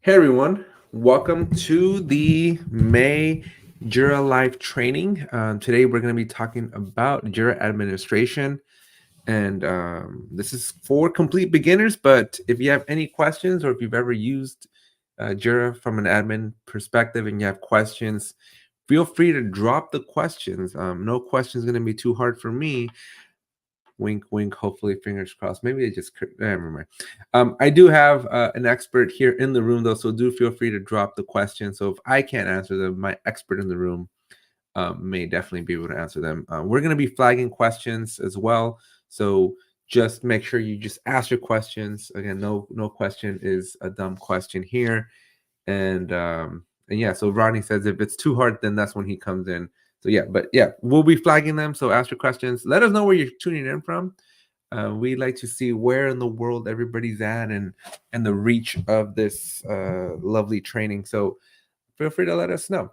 Hey everyone, welcome to the May Jira Live training. Today we're going to be talking about Jira Administration, and this is for complete beginners. But if you have any questions or if you've ever used Jira from an admin perspective and you have questions, feel free to drop the questions. No question is going to be too hard for me. Wink, wink. Hopefully, fingers crossed. Maybe I just never mind. I do have an expert here in the room, though, so do feel free to drop the question. So if I can't answer them, my expert in the room may definitely be able to answer them. We're going to be flagging questions as well, so just make sure you just ask your questions. Again, no question is a dumb question here, and yeah. So Rodney says if it's too hard, then that's when he comes in. So yeah, but yeah, we'll be flagging them. So ask your questions. Let us know where you're tuning in from. We like to see where in the world everybody's at and the reach of this lovely training. So feel free to let us know.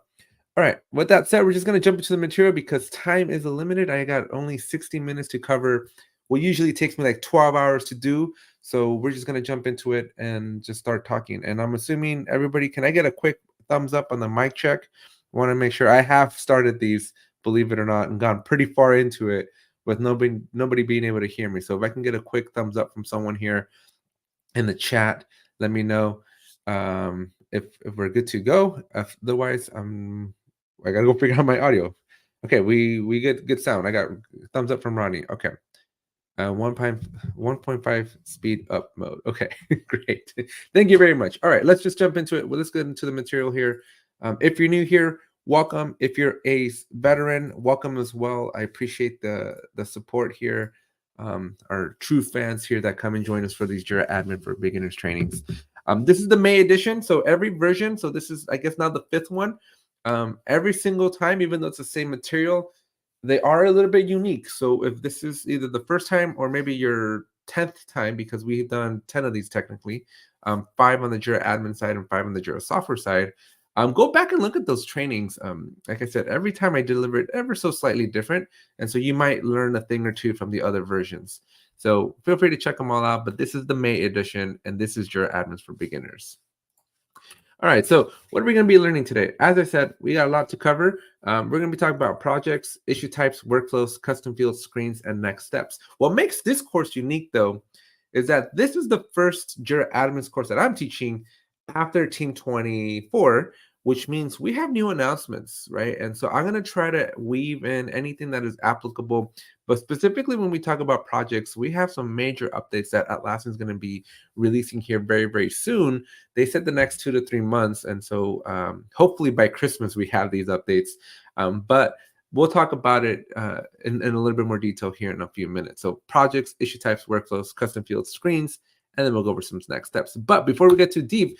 All right. With that said, we're just going to jump into the material because time is limited. I got only 60 minutes to cover what usually takes me like 12 hours to do. So we're just going to jump into it and just start talking. And I'm assuming everybody, can I get a quick thumbs up on the mic check? I want to make sure I have started these, believe it or not, and gone pretty far into it with nobody being able to hear me. So if I can get a quick thumbs up from someone here in the chat, let me know if we're good to go. Otherwise, I gotta go figure out my audio. Okay, we get good sound. I got thumbs up from Ronnie. Okay. 1.5 speed up mode. Okay, great. Thank you very much. All right, let's just jump into it. Well, let's get into the material here. If you're new here, welcome. If you're a veteran, welcome as well. I appreciate the support here. Our true fans here that come and join us for these Jira Admin for Beginners trainings. This is the May edition, so every version. So this is, I guess, now the 5th one. Every single time, even though it's the same material, they are a little bit unique. So if this is either the first time or maybe your 10th time, because we've done 10 of these technically, 5 on the Jira admin side and 5 on the Jira software side, go back and look at those trainings. Like I said, every time I deliver it ever so slightly different. And so you might learn a thing or two from the other versions. So feel free to check them all out. But this is the May edition, and this is Jira Admins for Beginners. All right, so what are we going to be learning today? As I said, we got a lot to cover. We're going to be talking about projects, issue types, workflows, custom fields, screens, and next steps. What makes this course unique, though, is that this is the first Jira Admins course that I'm teaching after Team 24, which means we have new announcements, right? And so I'm going to try to weave in anything that is applicable. But specifically when we talk about projects, we have some major updates that Atlassian is going to be releasing here very, very soon. They said the next 2 to 3 months. And so hopefully by Christmas, we have these updates. But we'll talk about it in a little bit more detail here in a few minutes. So projects, issue types, workflows, custom fields, screens, and then we'll go over some next steps. But before we get too deep,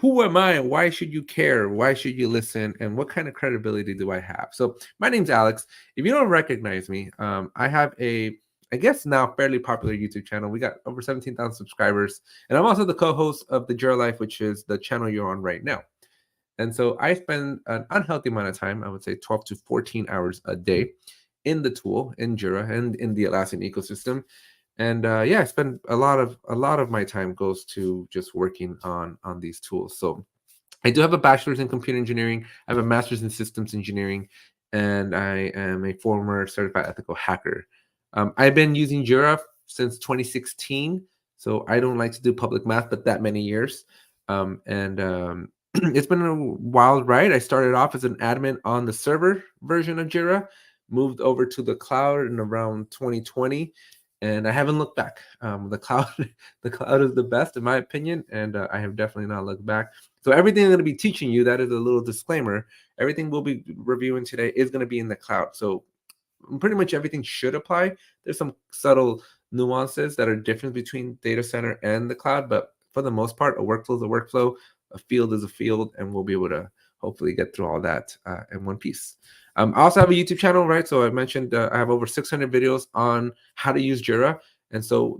who am I? Why should you care? Why should you listen? And what kind of credibility do I have? So my name's Alex. If you don't recognize me, I have I guess now fairly popular YouTube channel. We got over 17,000 subscribers. And I'm also the co-host of the Jira Life, which is the channel you're on right now. And so I spend an unhealthy amount of time, I would say 12 to 14 hours a day in the tool, in Jira, and in the Atlassian ecosystem. And yeah, I spend a lot of my time goes to just working on these tools. So I do have a bachelor's in computer engineering. I have a master's in systems engineering, and I am a former certified ethical hacker. I've been using Jira since 2016, so I don't like to do public math, but that many years. It's been a wild ride. I started off as an admin on the server version of Jira, moved over to the cloud in around 2020, and I haven't looked back. The cloud is the best in my opinion, and I have definitely not looked back. So everything I'm going to be teaching you, that is a little disclaimer, everything we'll be reviewing today is going to be in the cloud. So pretty much everything should apply. There's some subtle nuances that are different between data center and the cloud, but for the most part, a workflow is a workflow, a field is a field, and we'll be able to hopefully get through all that in one piece. I also have a YouTube channel, right? So I mentioned I have over 600 videos on how to use Jira. And so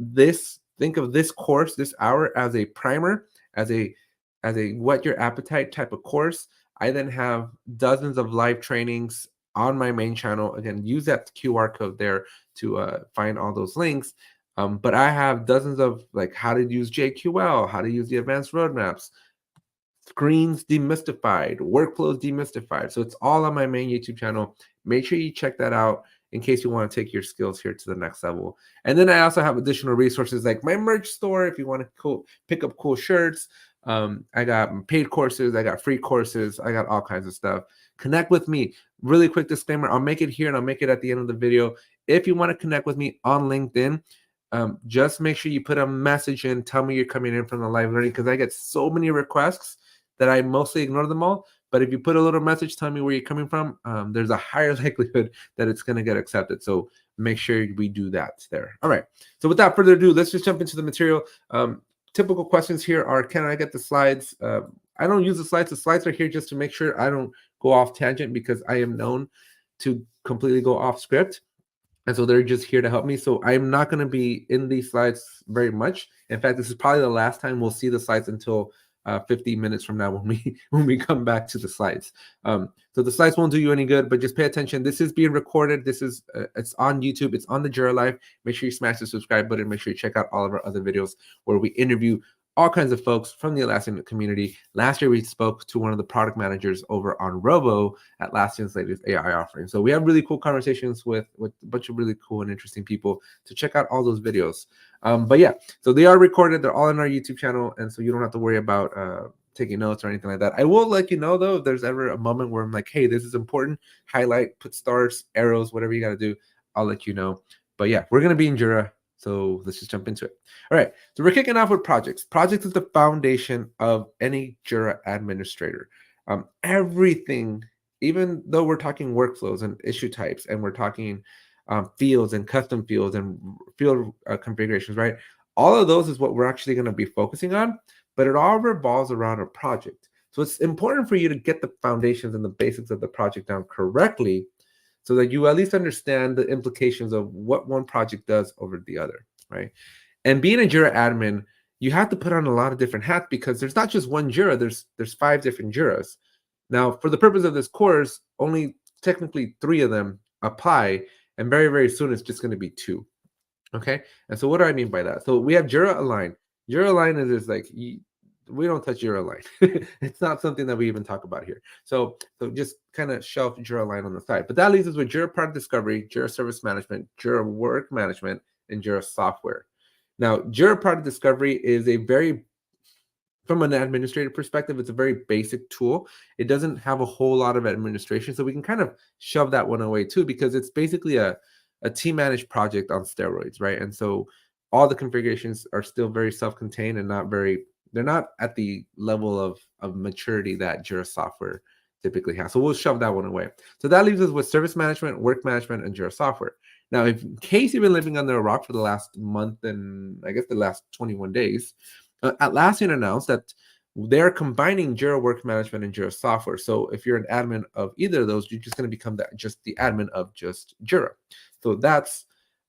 think of this course, this hour, as a primer, as a whet your appetite type of course. I then have dozens of live trainings on my main channel. Again, use that QR code there to find all those links. But I have dozens of like how to use JQL, how to use the advanced roadmaps, screens demystified, workflows demystified. So it's all on my main YouTube channel. Make sure you check that out in case you want to take your skills here to the next level. And then I also have additional resources like my merch store if you want to pick up cool shirts. I got paid courses, I got free courses, I got all kinds of stuff. Connect with me. Really quick disclaimer, I'll make it here and I'll make it at the end of the video. If you want to connect with me on LinkedIn, just make sure you put a message in, tell me you're coming in from the live learning, because I get so many requests that I mostly ignore them all. But if you put a little message telling me where you're coming from, there's a higher likelihood that it's going to get accepted. So make sure we do that there. All right. So without further ado, let's just jump into the material. Typical questions here are, can I get the slides? I don't use the slides. The slides are here just to make sure I don't go off tangent, because I am known to completely go off script. And so they're just here to help me. So I'm not going to be in these slides very much. In fact, this is probably the last time we'll see the slides until 50 minutes from now when we come back to the slides. So the slides won't do you any good, but just pay attention. This is being recorded. This is it's on YouTube. It's on the Jira Live. Make sure you smash the subscribe button. Make sure you check out all of our other videos where we interview all kinds of folks from the Atlassian community. Last year, we spoke to one of the product managers over on Rovo, Atlassian's latest AI offering. So we have really cool conversations with a bunch of really cool and interesting people. To check out all those videos. But yeah, so they are recorded. They're all on our YouTube channel. And so you don't have to worry about taking notes or anything like that. I will let you know, though, if there's ever a moment where I'm like, hey, this is important, highlight, put stars, arrows, whatever you got to do, I'll let you know. But yeah, we're going to be in Jira. So let's just jump into it. All right. So we're kicking off with projects. Projects is the foundation of any Jira administrator. Everything, even though we're talking workflows and issue types, and we're talking fields and custom fields and field configurations, right? All of those is what we're actually going to be focusing on, but it all revolves around a project. So it's important for you to get the foundations and the basics of the project down correctly, so that you at least understand the implications of what one project does over the other, right? And being a Jira admin, you have to put on a lot of different hats, because there's not just one Jira, there's 5 different Jiras. Now, for the purpose of this course, only technically 3 of them apply, and very, very soon it's just going to be 2. Okay? And so what do I mean by that? So we have Jira Align. Jira Align is like, we don't touch Jira Align. It's not something that we even talk about here. So just kind of shelf Jira Align on the side. But that leaves us with Jira Product Discovery, Jira Service Management, Jira Work Management, and Jira Software. Now, Jira Product Discovery is from an administrative perspective, it's a very basic tool. It doesn't have a whole lot of administration, so we can kind of shove that one away too, because it's basically a team managed project on steroids, right? And so all the configurations are still very self-contained and they're not at the level of maturity that Jira Software typically has. So we'll shove that one away. So that leaves us with Service Management, Work Management, and Jira Software. Now, in case you've been living under a rock for the last month and I guess the last 21 days, Atlassian announced that they're combining Jira Work Management and Jira Software. So if you're an admin of either of those, you're just going to become just the admin of just Jira. So that's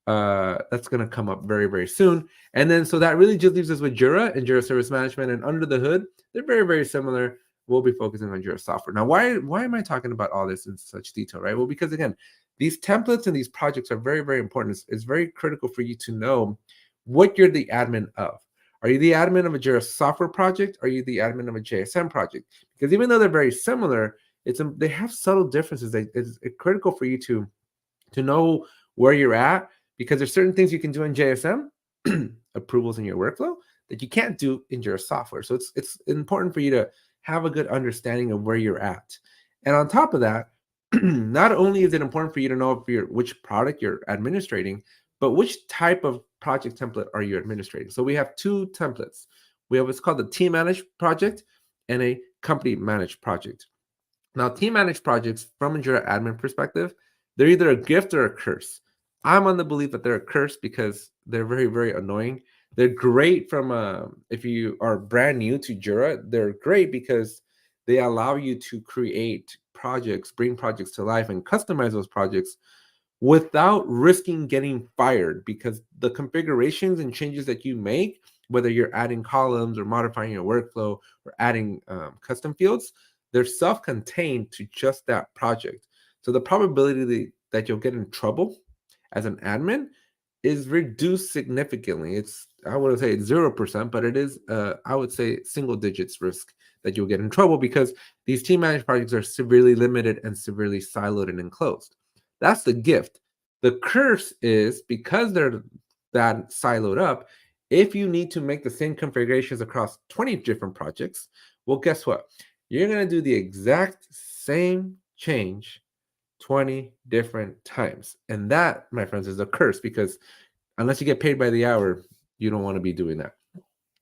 going to come up very, very soon. And then so that really just leaves us with Jira and Jira Service Management. And under the hood, they're very, very similar. We'll be focusing on Jira Software. Now, why am I talking about all this in such detail, right? Well, because again, these templates and these projects are very, very important. It's very critical for you to know what you're the admin of. Are you the admin of a Jira Software project? Are you the admin of a JSM project? Because even though they're very similar, they have subtle differences. It's critical for you to know where you're at, because there's certain things you can do in JSM, approvals in your workflow, that you can't do in Jira Software. So it's important for you to have a good understanding of where you're at. And on top of that, not only is it important for you to know which product you're administrating, but which type of project template are you administrating? So we have 2 templates. We have what's called the team managed project and a company managed project. Now, team managed projects from a Jira admin perspective, they're either a gift or a curse. I'm on the belief that they're a curse because they're very, very annoying. They're great if you are brand new to Jira, they're great because they allow you to create projects, bring projects to life, and customize those projects without risking getting fired, because the configurations and changes that you make, whether you're adding columns or modifying your workflow or adding custom fields, they're self-contained to just that project. So the probability that you'll get in trouble as an admin is reduced significantly. I wouldn't say it's 0%, but it is, I would say, single digits risk that you'll get in trouble because these team managed projects are severely limited and severely siloed and enclosed. That's the gift. The curse is because they're that siloed up, if you need to make the same configurations across 20 different projects, well, guess what? You're going to do the exact same change 20 different times. And that, my friends, is a curse because unless you get paid by the hour, you don't want to be doing that.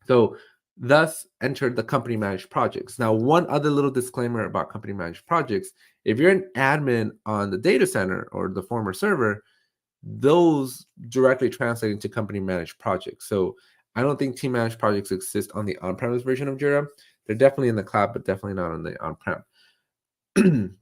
So thus entered the company managed projects. Now, one other little disclaimer about company managed projects, if you're an admin on the data center or the former server, those directly translate into company managed projects. So I don't think team managed projects exist on the on-premise version of Jira. They're definitely in the cloud, but definitely not on the on-prem.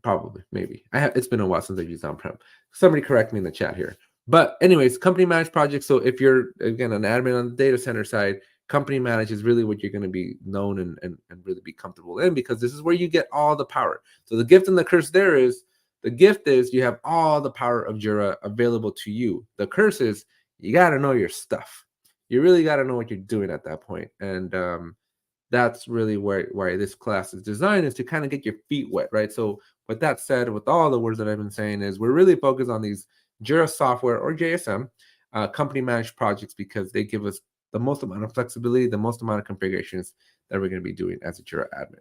Probably, maybe. It's been a while since I've used on-prem. Somebody correct me in the chat here. But anyways, company managed projects. So if you're, again, an admin on the data center side, company managed is really what you're going to be known and really be comfortable in, because this is where you get all the power. So the gift and the curse there is, the gift is you have all the power of Jira available to you. The curse is you got to know your stuff. You really got to know what you're doing at that point. And that's really why this class is designed, is to kind of get your feet wet, right? So with that said, with all the words that I've been saying, is we're really focused on these Jira software or JSM company managed projects, because they give us the most amount of flexibility, the most amount of configurations that we're going to be doing as a Jira admin.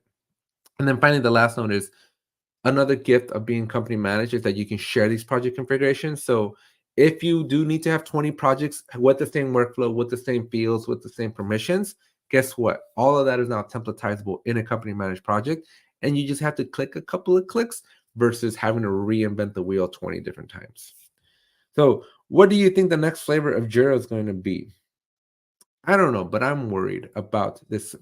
And then finally, the last note is another gift of being company managed is that you can share these project configurations. So if you do need to have 20 projects with the same workflow, with the same fields, with the same permissions, guess what? All of that is now templatizable in a company managed project. And you just have to click a couple of clicks versus having to reinvent the wheel 20 different times. So what do you think the next flavor of Jira is going to be? I don't know, but I'm worried about this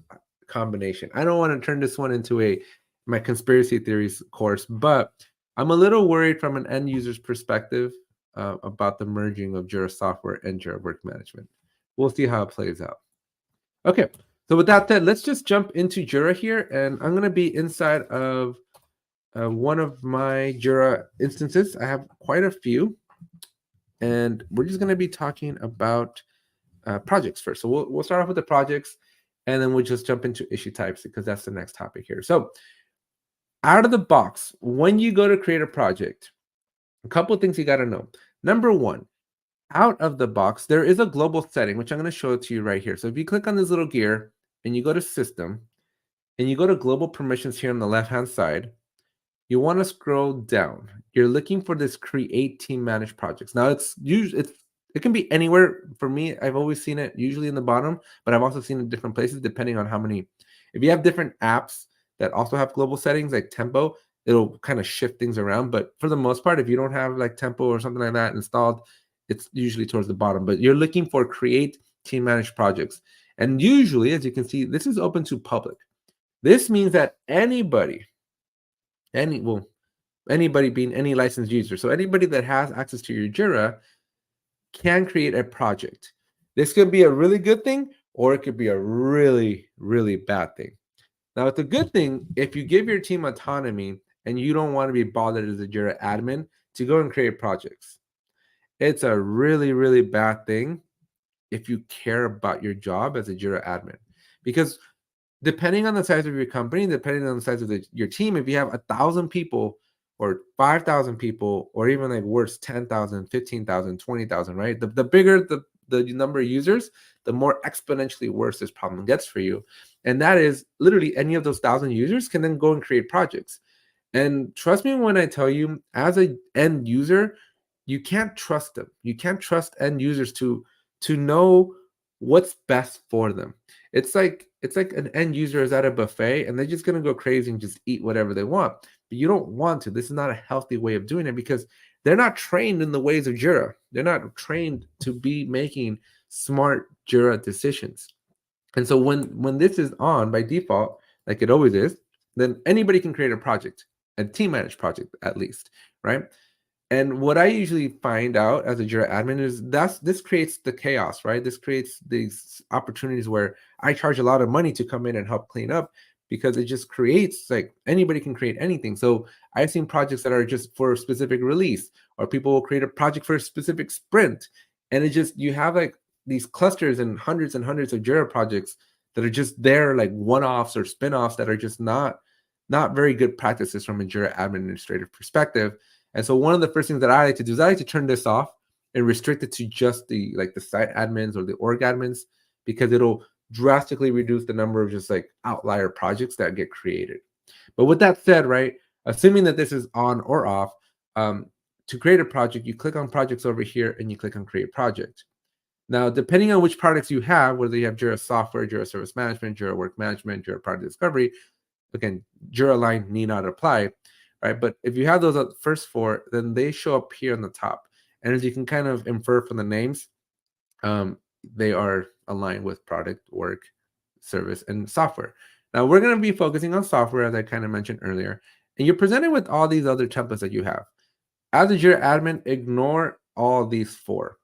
combination. I don't want to turn this one into my conspiracy theories course, but I'm a little worried from an end user's perspective about the merging of Jira software and Jira work management. We'll see how it plays out. Okay, so with that said, let's just jump into Jira here, and I'm going to be inside of one of my Jira instances. I have quite a few, and we're just going to be talking about projects first. So we'll start off with the projects, and then we'll just jump into issue types, because that's the next topic here. So out of the box, when you go to create a project, a couple of things you got to know. Number one, out of the box, there is a global setting, which I'm going to show it to you right here. So if you click on this little gear and you go to System and you go to Global Permissions here on the left-hand side, you want to scroll down. You're looking for this Create Team Managed Projects. Now, it can be anywhere. For me, I've always seen it usually in the bottom, but I've also seen it in different places depending on how many. If you have different apps that also have global settings like Tempo, it'll kind of shift things around. But for the most part, if you don't have like Tempo or something like that installed, it's usually towards the bottom. But you're looking for Create Team Managed Projects. And usually, as you can see, this is open to public. This means that anybody being any licensed user, so anybody that has access to your Jira can create a project. This could be a really good thing, or it could be a really, really bad thing. Now, it's a good thing if you give your team autonomy and you don't want to be bothered as a Jira admin to go and create projects. It's a really, really bad thing if you care about your job as a Jira admin, because depending on the size of your company, depending on the size of your team, if you have 1,000 people or 5,000 people, or even like worse, 10,000, 15,000, 20,000, right? The bigger the number of users, the more exponentially worse this problem gets for you. And that is literally any of those 1,000 users can then go and create projects. And trust me when I tell you, as an end user, you can't trust them. You can't trust end users to know what's best for them. It's like an end user is at a buffet and they're just gonna go crazy and just eat whatever they want. But you don't want to. This is not a healthy way of doing it, because they're not trained in the ways of Jira. They're not trained to be making smart Jira decisions. And so when this is on by default, like it always is, then anybody can create a project, a team managed project at least, right? And what I usually find out as a Jira admin is this creates the chaos, right? This creates these opportunities where I charge a lot of money to come in and help clean up, because it just creates, like, anybody can create anything. So I've seen projects that are just for a specific release, or people will create a project for a specific sprint. And it just, you have like these clusters and hundreds of Jira projects that are just there, like one-offs or spin-offs that are just not very good practices from a Jira administrative perspective. And so one of the first things that I like to do is I like to turn this off and restrict it to just the site admins or the org admins, because it'll drastically reduce the number of just like outlier projects that get created. But with that said, right, assuming that this is on or off, to create a project, you click on projects over here and you click on create project. Now, depending on which products you have, whether you have Jira Software, Jira Service Management, Jira Work Management, Jira Product Discovery, again, Jira line need not apply, right? But if you have those first four, then they show up here on the top. And as you can kind of infer from the names, they are aligned with product, work, service, and software. Now, we're going to be focusing on software, as I kind of mentioned earlier. And you're presented with all these other templates that you have. As a Jira admin, ignore all these four.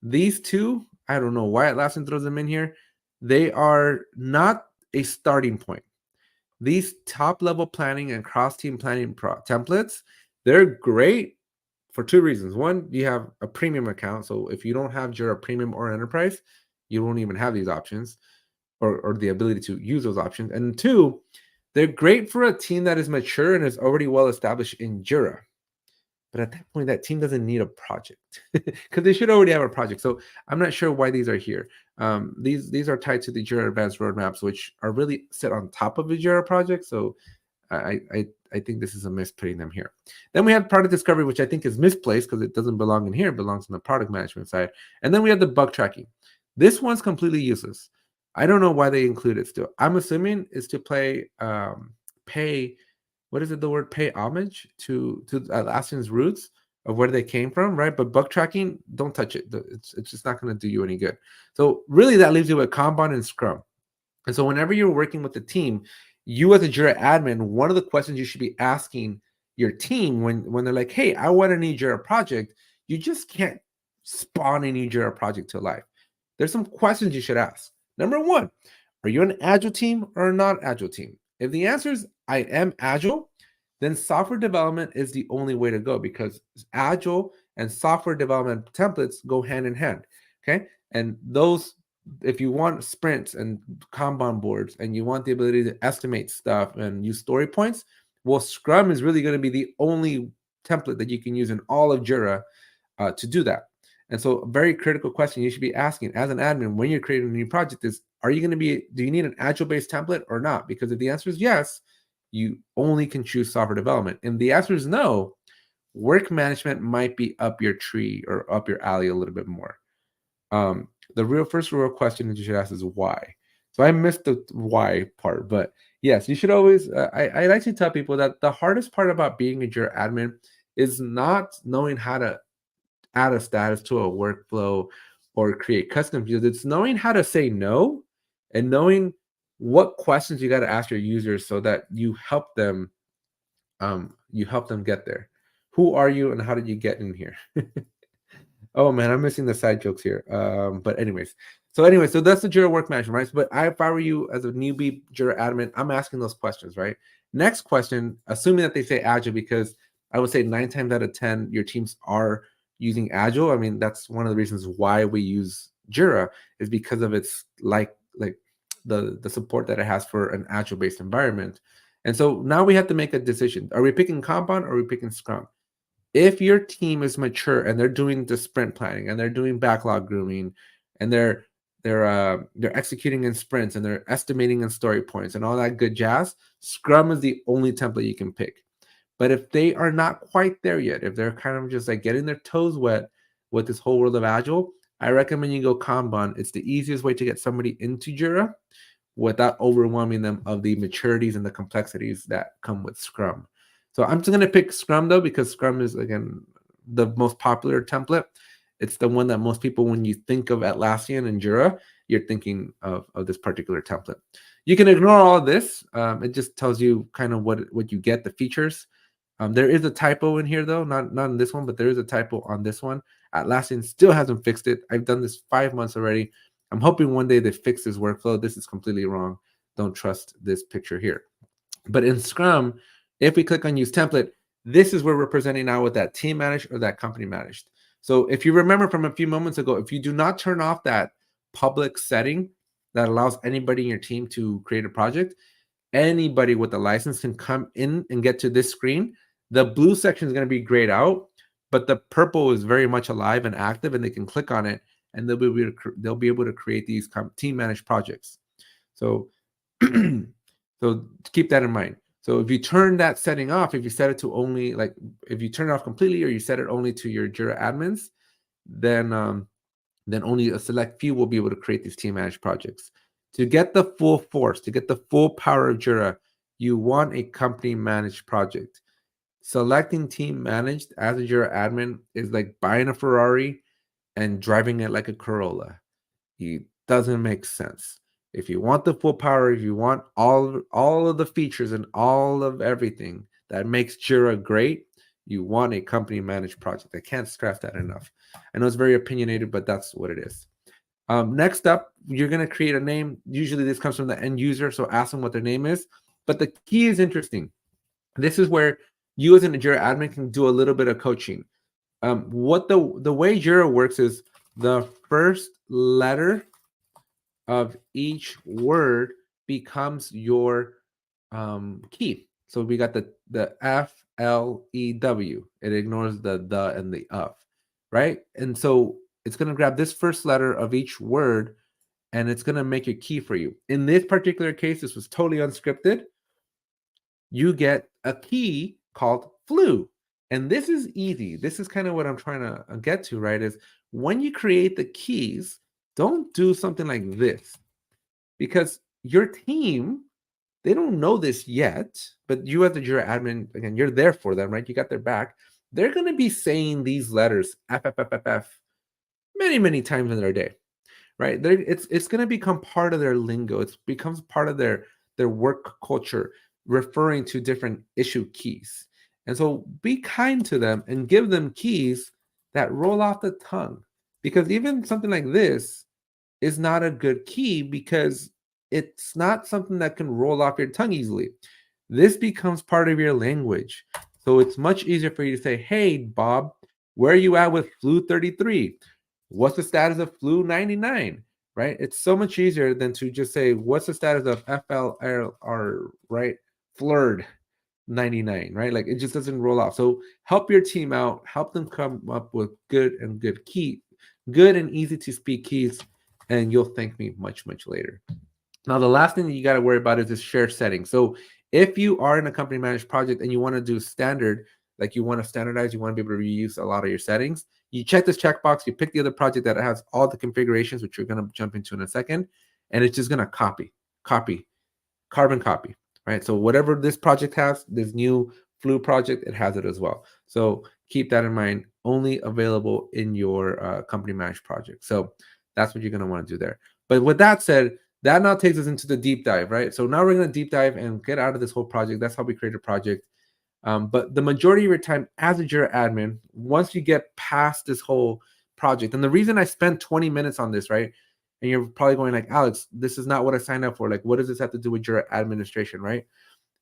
These two, I don't know why Atlassian throws them in here. They are not a starting point. These top-level planning and cross-team planning templates, they're great for two reasons. One, you have a premium account. So if you don't have Jira Premium or Enterprise, you won't even have these options or the ability to use those options. And two, they're great for a team that is mature and is already well established in Jira. But at that point, that team doesn't need a project because they should already have a project. So I'm not sure why these are here. These are tied to the Jira Advanced Roadmaps, which are really set on top of the Jira project. So I think this is a miss putting them here. Then we have product discovery, which I think is misplaced because it doesn't belong in here. It belongs on the product management side. And then we have the bug tracking. This one's completely useless. I don't know why they include it still. I'm assuming it's to pay what is it? The word pay homage to Atlassian's roots of where they came from, right? But bug tracking, don't touch it. It's just not going to do you any good. So really, that leaves you with Kanban and Scrum. And so whenever you're working with the team, you as a Jira admin, one of the questions you should be asking your team when they're like, hey, I want a new Jira project, you just can't spawn a new Jira project to life. There's some questions you should ask. Number one, are you an agile team or a non-agile team? If the answer is I am agile, then software development is the only way to go, because agile and software development templates go hand in hand. Okay. And those, if you want sprints and Kanban boards and you want the ability to estimate stuff and use story points, well, Scrum is really going to be the only template that you can use in all of Jira to do that. And so a very critical question you should be asking as an admin when you're creating a new project is, do you need an agile-based template or not? Because if the answer is yes, you only can choose software development. And the answer is no, work management might be up your tree or up your alley a little bit more. The first real question that you should ask is why. So I missed the why part, but yes, you should always, I like to tell people that the hardest part about being a Jira admin is not knowing how to add a status to a workflow or create custom views. It's knowing how to say no and knowing what questions you got to ask your users so that you help them get there. Who are you and how did you get in here? Oh man, I'm missing the side jokes here. But anyways, so that's the Jira Work Management, right? But if I were you as a newbie Jira admin, I'm asking those questions, right? Next question, assuming that they say agile, because I would say 9 times out of 10, your teams are using agile. I mean, that's one of the reasons why we use Jira, is because of its like the support that it has for an agile based environment. And so now we have to make a decision. Are we picking Kanban or are we picking Scrum? If your team is mature and they're doing the sprint planning and they're doing backlog grooming and they're executing in sprints and they're estimating in story points and all that good jazz, Scrum is the only template you can pick. But if they are not quite there yet, if they're kind of just like getting their toes wet with this whole world of agile, I recommend you go Kanban. It's the easiest way to get somebody into Jira without overwhelming them of the maturities and the complexities that come with Scrum. So I'm just going to pick Scrum though, because Scrum is, again, the most popular template. It's the one that most people, when you think of Atlassian and Jira, you're thinking of this particular template. You can ignore all of this. It just tells you kind of what you get, the features. There is a typo in here though, not in this one, but there is a typo on this one. Atlassian still hasn't fixed it. I've done this 5 months already. I'm hoping one day they fix this workflow. This is completely wrong. Don't trust this picture here. But in Scrum, if we click on use template, this is where we're presenting now with that team managed or that company managed. So if you remember from a few moments ago, if you do not turn off that public setting that allows anybody in your team to create a project. Anybody with a license can come in and get to this screen. The blue section is going to be grayed out, but the purple is very much alive and active, and they can click on it, and they'll be able to create these team managed projects. So, so keep that in mind. So if you turn that setting off, if you set it to only, like, if you turn it off completely or you set it only to your Jira admins, then only a select few will be able to create these team managed projects. To get the full force, to get the full power of Jira, you want a company managed project. Selecting team managed as a Jira admin is like buying a Ferrari and driving it like a Corolla. It doesn't make sense. If you want the full power, if you want all of the features and all of everything that makes Jira great, you want a company managed project. I can't stress that enough. I know it's very opinionated, but that's what it is. Next up, you're going to create a name. Usually this comes from the end user, so ask them what their name is. But the key is interesting. This is where you as a Jira admin can do a little bit of coaching. What the way Jira works is the first letter of each word becomes your key. So we got the F, L, E, W. It ignores the and the of, right? And so it's going to grab this first letter of each word, and it's going to make a key for you. In this particular case, this was totally unscripted. You get a key called flu. And this is easy. This is kind of what I'm trying to get to, right? Is when you create the keys, don't do something like this, because your team, they don't know this yet, but you as the Jira admin, again, you're there for them, right? You got their back. They're going to be saying these letters, F, F, F, F, F, many, many times in their day, right? It's going to become part of their lingo. It becomes part of their work culture, referring to different issue keys. And so be kind to them and give them keys that roll off the tongue, because even something like this is not a good key because it's not something that can roll off your tongue easily. This becomes part of your language. So it's much easier for you to say, hey, Bob, where are you at with flu 33? What's the status of flu 99? Right? It's so much easier than to just say, what's the status of FLR, right? Flurred 99, right? Like it just doesn't roll off. So help your team out, help them come up with good and easy to speak keys, and you'll thank me much, much later. Now, the last thing that you got to worry about is this share setting. So if you are in a company managed project and you want to do standard, like you want to standardize, you want to be able to reuse a lot of your settings, you check this checkbox, you pick the other project that has all the configurations, which we're going to jump into in a second, and it's just going to carbon copy, right? So whatever this project has, this new flu project, it has it as well. So keep that in mind, only available in your company managed project. So that's what you're going to want to do there. But with that said, that now takes us into the deep dive, right? So now we're going to deep dive and get out of this whole project. That's how we create a project. But the majority of your time as a Jira admin, once you get past this whole project, and the reason I spent 20 minutes on this, right? And you're probably going like, Alex, this is not what I signed up for. Like, what does this have to do with Jira administration, right?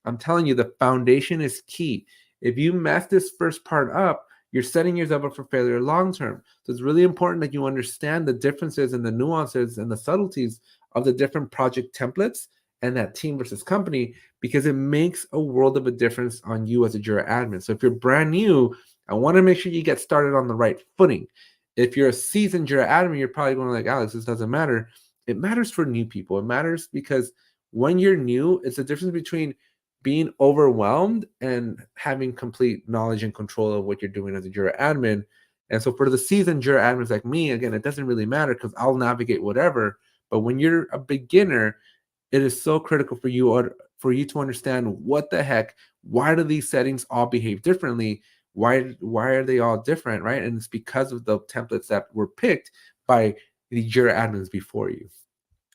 I'm telling you, the foundation is key. If you mess this first part up, you're setting yourself up for failure long term. So it's really important that you understand the differences and the nuances and the subtleties of the different project templates and that team versus company, because it makes a world of a difference on you as a Jira admin. So if you're brand new, I want to make sure you get started on the right footing. If you're a seasoned Jira admin, you're probably going like, Alex, this doesn't matter. It matters for new people. It matters because when you're new, it's the difference between being overwhelmed and having complete knowledge and control of what you're doing as a Jira admin. And so for the seasoned Jira admins like me, again, it doesn't really matter because I'll navigate whatever. But when you're a beginner, it is so critical for you to understand what the heck, why do these settings all behave differently? Why are they all different, right? And it's because of the templates that were picked by the Jira admins before you.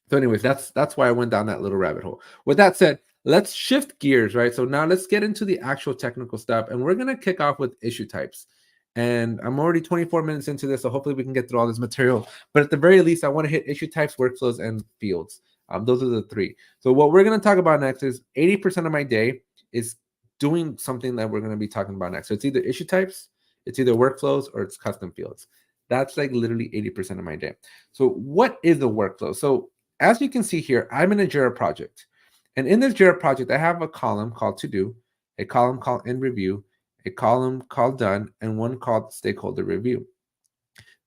So anyways, that's why I went down that little rabbit hole. With that said, let's shift gears, right? So now let's get into the actual technical stuff, and we're going to kick off with issue types. And I'm already 24 minutes into this, so hopefully we can get through all this material. But at the very least, I want to hit issue types, workflows, and fields. Those are the three. So what we're going to talk about next is 80% of my day is doing something that we're going to be talking about next. So it's either issue types, it's either workflows, or it's custom fields. That's like literally 80% of my day. So what is a workflow? So as you can see here, I'm in a Jira project. And in this Jira project, I have a column called to do, a column called in review, a column called done, and one called stakeholder review.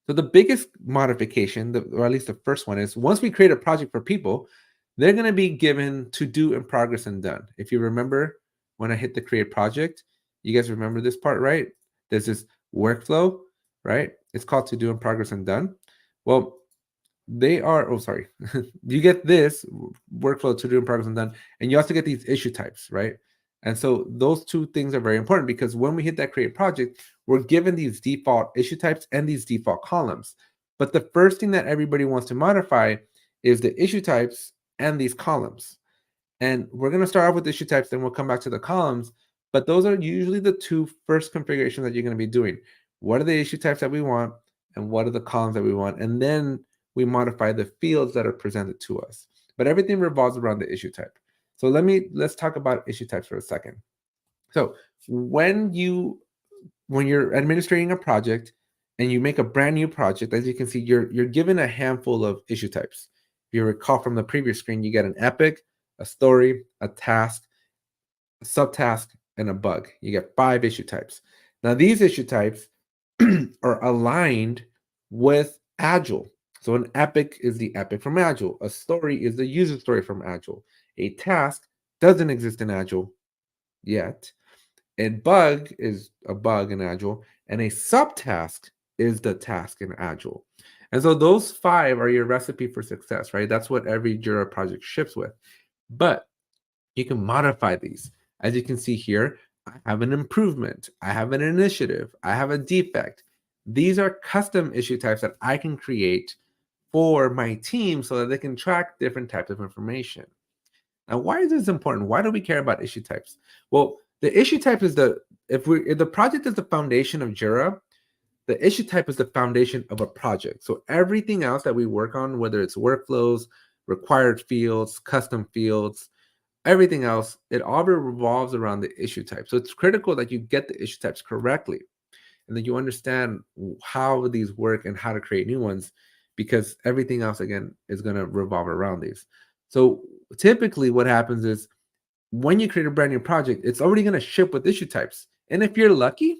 So the biggest modification, or at least the first one, is once we create a project for people, they're going to be given to do in progress and done. If you remember when I hit the create project, you guys remember this part, right? There's this workflow, right? It's called to do in progress and done. Well, they are, oh, sorry. You get this workflow to do in progress and done, and you also get these issue types, right? And so those two things are very important because when we hit that create project, we're given these default issue types and these default columns. But the first thing that everybody wants to modify is the issue types and these columns. And we're going to start off with issue types, then we'll come back to the columns. But those are usually the two first configurations that you're going to be doing. What are the issue types that we want? And what are the columns that we want? And then we modify the fields that are presented to us. But everything revolves around the issue type. So let's talk about issue types for a second. So when you're administrating a project and you make a brand new project, as you can see, you're given a handful of issue types. If you recall from the previous screen, you get an epic, a story, a task, a subtask, and a bug. You get 5 issue types. Now these issue types are aligned with Agile. So an epic is the epic from Agile. A story is the user story from Agile. A task doesn't exist in Agile yet. A bug is a bug in Agile. And a subtask is the task in Agile. And so those 5 are your recipe for success, right? That's what every Jira project ships with. But you can modify these. As you can see here, I have an improvement. I have an initiative. I have a defect. These are custom issue types that I can create for my team so that they can track different types of information. Now, why is this important? Why do we care about issue types? Well, the issue type is if the project is the foundation of Jira, the issue type is the foundation of a project. So everything else that we work on, whether it's workflows, required fields, custom fields, everything else, it all revolves around the issue type. So it's critical that you get the issue types correctly and that you understand how these work and how to create new ones, because everything else, again, is going to revolve around these. So typically what happens is when you create a brand new project, it's already going to ship with issue types. And if you're lucky,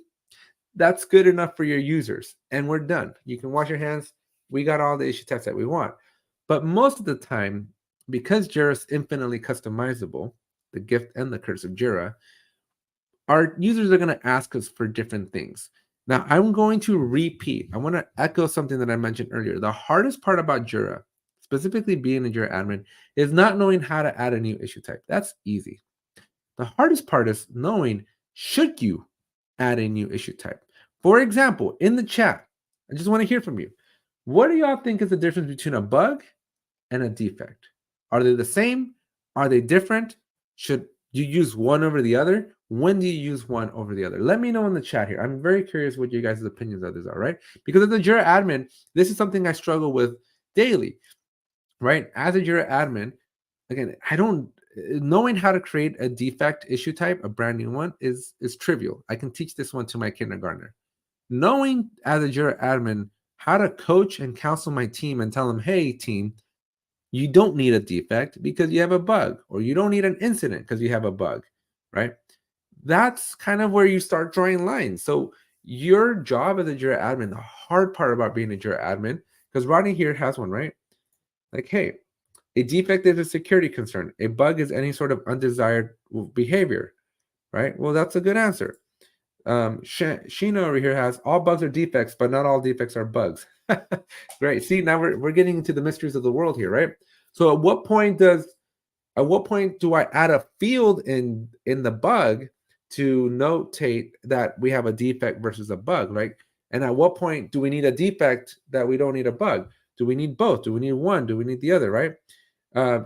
that's good enough for your users. And we're done. You can wash your hands. We got all the issue types that we want. But most of the time, because Jira is infinitely customizable, the gift and the curse of Jira, our users are going to ask us for different things. Now, I'm going to repeat. I want to echo something that I mentioned earlier. The hardest part about Jira, specifically being a Jira admin, is not knowing how to add a new issue type. That's easy. The hardest part is knowing, should you add a new issue type? For example, in the chat, I just want to hear from you. What do y'all think is the difference between a bug and a defect? Are they the same? Are they different? Should you use one over the other? When do you use one over the other? Let me know in the chat here. I'm very curious what you guys' opinions of this are, right? Because as a Jira admin, this is something I struggle with daily, right? As a Jira admin, again, knowing how to create a defect issue type, a brand new one, is trivial. I can teach this one to my kindergartner. Knowing as a Jira admin how to coach and counsel my team and tell them, hey, team, you don't need a defect because you have a bug, or you don't need an incident because you have a bug, right? That's kind of where you start drawing lines. So your job as a Jira admin, the hard part about being a Jira admin, because Rodney here has one, right? Like, hey, a defect is a security concern. A bug is any sort of undesired behavior, right? Well, that's a good answer. Sheena over here has all bugs are defects, but not all defects are bugs. Great. See, now we're getting into the mysteries of the world here, right? So at what point do I add a field in the bug to notate that we have a defect versus a bug, right? And at what point do we need a defect that we don't need a bug? Do we need both? Do we need one? Do we need the other, right?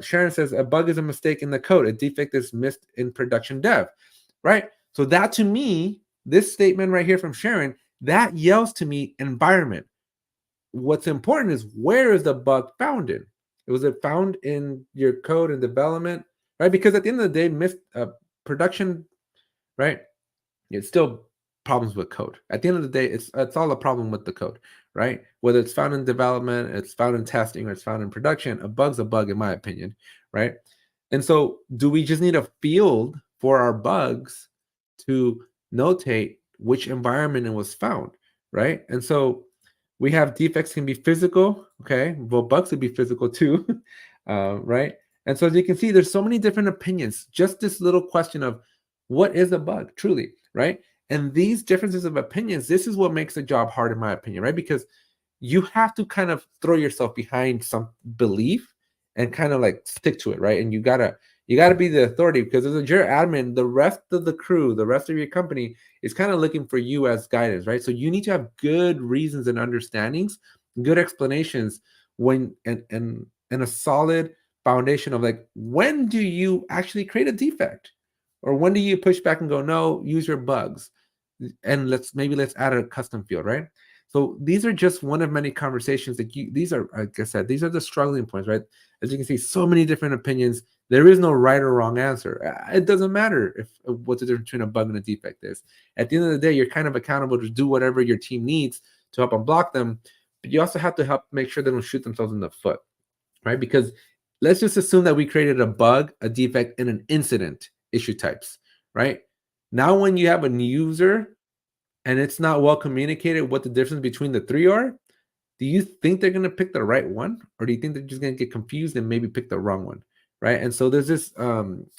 Sharon says a bug is a mistake in the code. A defect is missed in production dev, right? So that, to me, this statement right here from Sharon, that yells to me environment. What's important is, where is the bug found in? Was it found in your code and development, right? Because at the end of the day, missed production, right? It's still problems with code. At the end of the day, it's all a problem with the code, right? Whether it's found in development, it's found in testing, or it's found in production, a bug's a bug, in my opinion, right? And so, do we just need a field for our bugs to notate which environment it was found, right? And so, we have defects can be physical, okay? Well, bugs could be physical too, right? And so, as you can see, there's so many different opinions. Just this little question of what is a bug, truly, right? And these differences of opinions, this is what makes the job hard, in my opinion, right? Because you have to kind of throw yourself behind some belief and kind of like stick to it, right? And you gotta be the authority, because as a Jira admin, the rest of the crew, the rest of your company is kind of looking for you as guidance, right? So you need to have good reasons and understandings, good explanations when and a solid foundation of like, when do you actually create a defect? Or when do you push back and go, no, use your bugs? And let's add a custom field, right? So these are just one of many conversations that these are, like I said, these are the struggling points, right? As you can see, so many different opinions. There is no right or wrong answer. It doesn't matter if what the difference between a bug and a defect is. At the end of the day, you're kind of accountable to do whatever your team needs to help unblock them, but you also have to help make sure they don't shoot themselves in the foot, right? Because let's just assume that we created a bug, a defect, and an incident issue types, right? Now, when you have a new user and it's not well communicated what the difference between the three are, do you think they're going to pick the right one? Or do you think they're just going to get confused and maybe pick the wrong one, right? And so there's this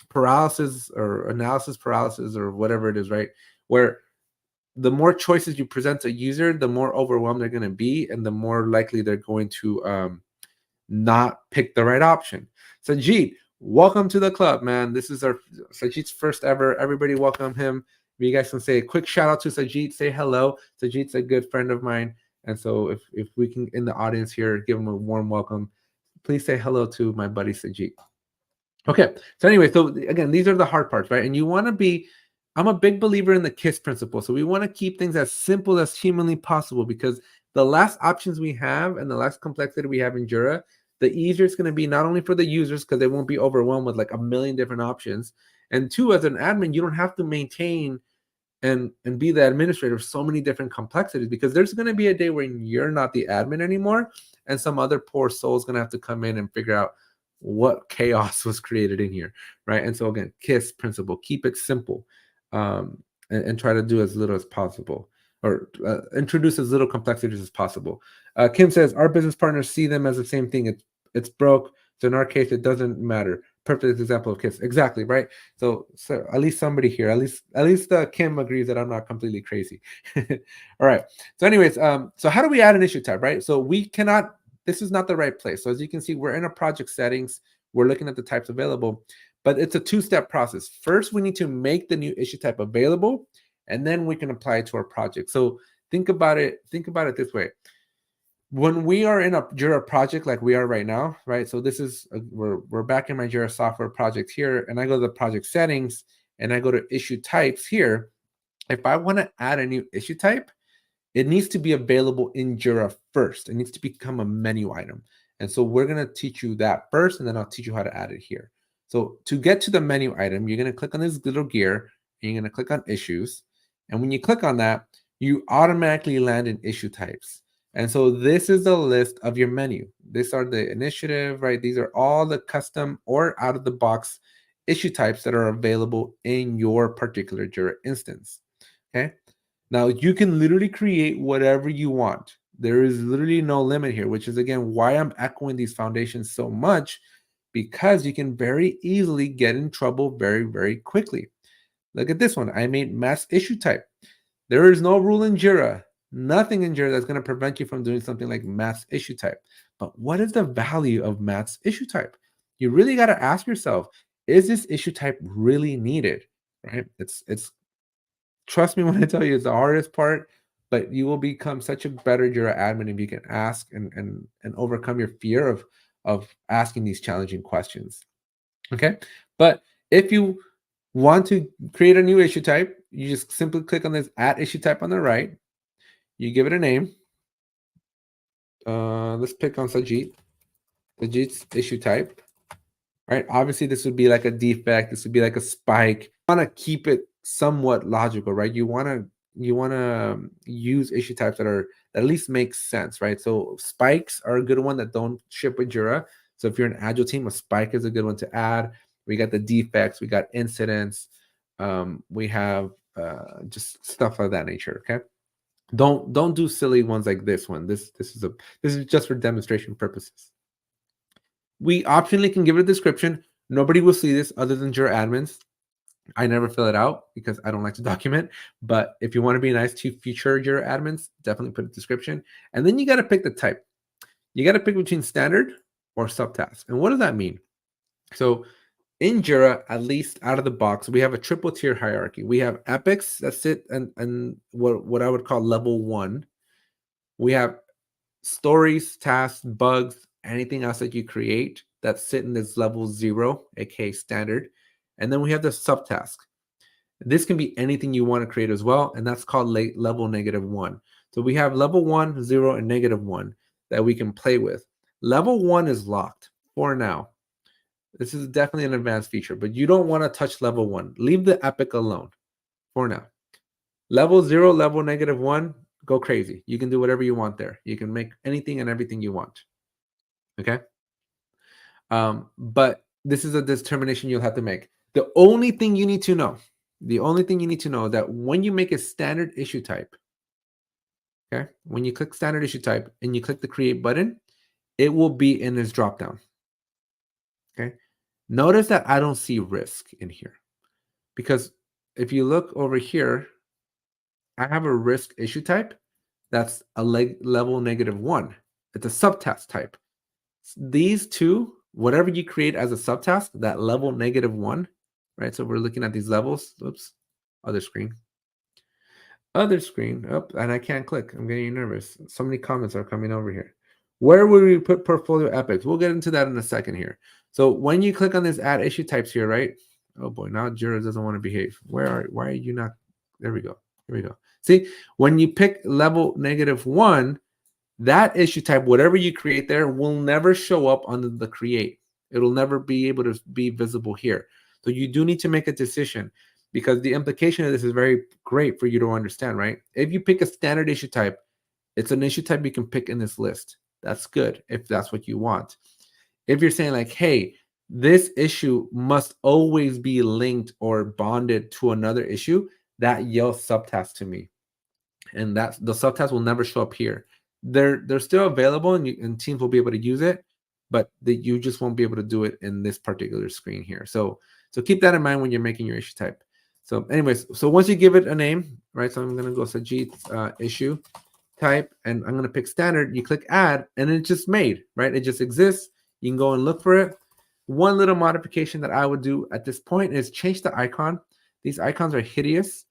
paralysis or analysis paralysis or whatever it is, right? Where the more choices you present to a user, the more overwhelmed they're going to be and the more likely they're going to not pick the right option. Sajid, welcome to the club, man. This is our Sajid's first ever. Everybody welcome him. If you guys can say a quick shout out to Sajid, say hello. Sajid's a good friend of mine. And so if we can, in the audience here, give him a warm welcome, please say hello to my buddy Sajid. Okay. So anyway, so again, these are the hard parts, right? And you want to be, I'm a big believer in the KISS principle. So we want to keep things as simple as humanly possible, because the less options we have and the less complexity we have in Jira, the easier it's going to be, not only for the users, because they won't be overwhelmed with like a million different options. And two, as an admin, you don't have to maintain and be the administrator of so many different complexities, because there's going to be a day when you're not the admin anymore and some other poor soul is going to have to come in and figure out what chaos was created in here, right? And so again, KISS principle, keep it simple, and try to do as little as possible, or introduce as little complexities as possible. Kim says our business partners see them as the same thing. It's broke. So in our case, it doesn't matter. Perfect example of KISS. Exactly, right? So at least somebody here, at least Kim agrees that I'm not completely crazy. All right. So anyways, so how do we add an issue type, right? So we cannot, this is not the right place. So as you can see, we're in a project settings. We're looking at the types available, but it's a two-step process. First, we need to make the new issue type available, and then we can apply it to our project. So think about it this way. When we are in a Jira project like we are right now, right? So this is, we're back in my Jira software project here, and I go to the project settings and I go to issue types here. If I want to add a new issue type, it needs to be available in Jira first. It needs to become a menu item. And so we're going to teach you that first, and then I'll teach you how to add it here. So to get to the menu item, you're going to click on this little gear, and you're going to click on issues. And when you click on that, you automatically land in issue types. And so this is the list of your menu. These are the initiative, right? These are all the custom or out of the box issue types that are available in your particular Jira instance. Okay. Now you can literally create whatever you want. There is literally no limit here, which is again why I'm echoing these foundations so much, because you can very easily get in trouble very, very quickly. Look at this one. I made mass issue type. There is no rule in Jira, nothing in Jira that's going to prevent you from doing something like mass issue type. But what is the value of mass issue type? You really got to ask yourself, is this issue type really needed? Right? It's trust me when I tell you, it's the hardest part, but you will become such a better Jira admin if you can ask and overcome your fear of asking these challenging questions. Okay, but if you want to create a new issue type, you just simply click on this add issue type on the right. You give it a name. Let's pick on Sajid. Sajid's issue type. Right. Obviously, this would be like a defect. This would be like a spike. You want to keep it somewhat logical, right? You want to use issue types that at least make sense, right? So spikes are a good one that don't ship with Jira. So if you're an agile team, a spike is a good one to add. We got the defects, we got incidents, we have just stuff of that nature. Okay, don't do silly ones like this one. This is just for demonstration purposes. We optionally can give it a description. Nobody will see this other than Jira admins. I never fill it out because I don't like to document. But if you want to be nice to future Jira admins, definitely put a description. And then you got to pick the type. You got to pick between standard or subtask. And what does that mean? So in Jira, at least out of the box, we have a triple tier hierarchy. We have epics that sit and what I would call level 1. We have stories, tasks, bugs, anything else that you create that sit in this level 0, aka standard. And then we have the subtask. This can be anything you want to create as well, and that's called level -1. So we have level 1, 0, and -1 that we can play with. Level 1 is locked for now. This is definitely an advanced feature, but you don't want to touch level 1. Leave the epic alone for now. Level 0, level -1, go crazy. You can do whatever you want there. You can make anything and everything you want. Okay? But this is a determination you'll have to make. The only thing you need to know that when you make a standard issue type, okay, when you click standard issue type and you click the create button, it will be in this dropdown. Okay. Notice that I don't see risk in here because if you look over here, I have a risk issue type that's a level -1. It's a subtask type. These two, whatever you create as a subtask, that level -1, right? So we're looking at these levels. Oops, other screen. Oh, and I can't click. I'm getting nervous. So many comments are coming over here. Where would we put portfolio epics? We'll get into that in a second here. So when you click on this add issue types here, right? Oh boy, now Jira doesn't want to behave. Why are you not? There we go. Here we go. See, when you pick level -1, that issue type, whatever you create there, will never show up under the create. It'll never be able to be visible here. So you do need to make a decision because the implication of this is very great for you to understand, right? If you pick a standard issue type, it's an issue type you can pick in this list. That's good if that's what you want. If you're saying like, hey, this issue must always be linked or bonded to another issue, that yells subtask to me. And that's the subtask will never show up here. They're still available and teams will be able to use it, but you just won't be able to do it in this particular screen here. So keep that in mind when you're making your issue type. So anyways, so once you give it a name, right? So I'm going to go Sajid issue type, and I'm going to pick standard. You click add, and it's just made, right? It just exists. You can go and look for it. One little modification that I would do at this point is change the icon. These icons are hideous.